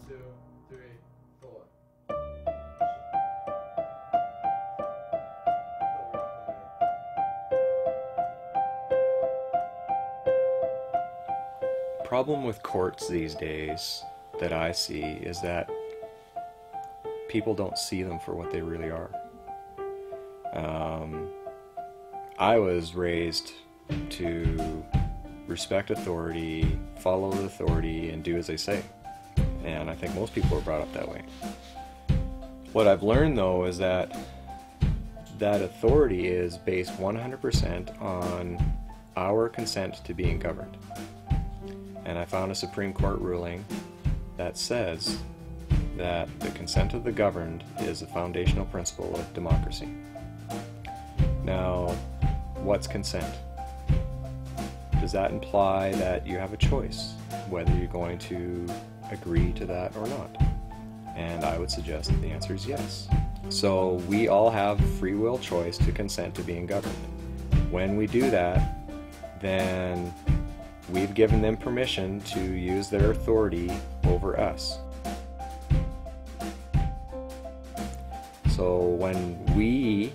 2, 3, 4. Problem with courts these days that I see is that people don't see them for what they really are. I was raised to respect authority, follow the authority, and do as they say. And I think most people are brought up that way. What I've learned, though, is that authority is based 100% on our consent to being governed. And I found a Supreme Court ruling that says that the consent of the governed is a foundational principle of democracy. Now, what's consent? Does that imply that you have a choice whether you're going to agree to that or not? And I would suggest that the answer is yes. So we all have free will choice to consent to being governed. When we do that, then we've given them permission to use their authority over us. So when we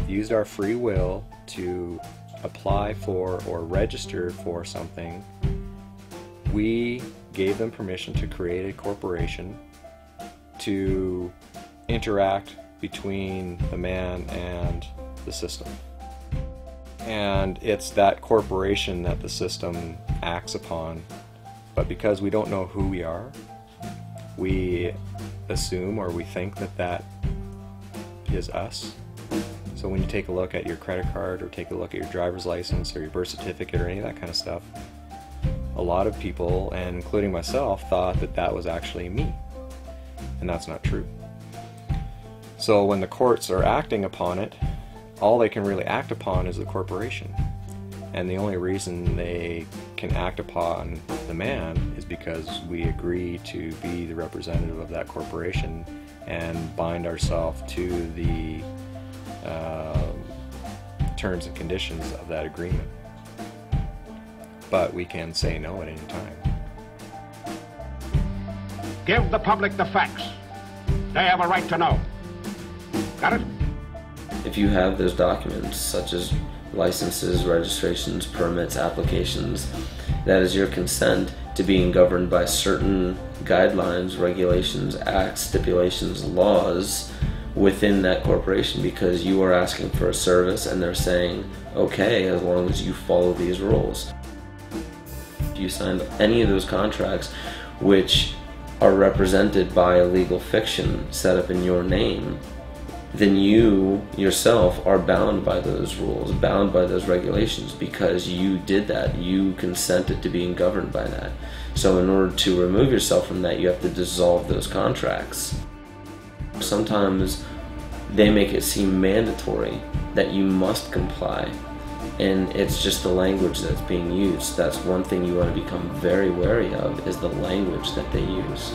used our free will to apply for or register for something, we gave them permission to create a corporation to interact between the man and the system. And it's that corporation that the system acts upon. But because we don't know who we are, we assume or we think that that is us. So when you take a look at your credit card or take a look at your driver's license or your birth certificate or any of that kind of stuff, a lot of people, and including myself, thought that that was actually me. And that's not true. So when the courts are acting upon it, all they can really act upon is the corporation. And the only reason they can act upon the man is because we agree to be the representative of that corporation and bind ourselves to the terms and conditions of that agreement. But we can say no at any time. Give the public the facts. They have a right to know. Got it? If you have those documents, such as licenses, registrations, permits, applications, that is your consent to being governed by certain guidelines, regulations, acts, stipulations, laws within that corporation, because you are asking for a service and they're saying, okay, as long as you follow these rules. If you signed any of those contracts which are represented by a legal fiction set up in your name, then you yourself are bound by those rules, bound by those regulations, because you did that. You consented to being governed by that. So in order to remove yourself from that, you have to dissolve those contracts. Sometimes they make it seem mandatory that you must comply, and it's just the language that's being used. That's one thing you want to become very wary of, is the language that they use.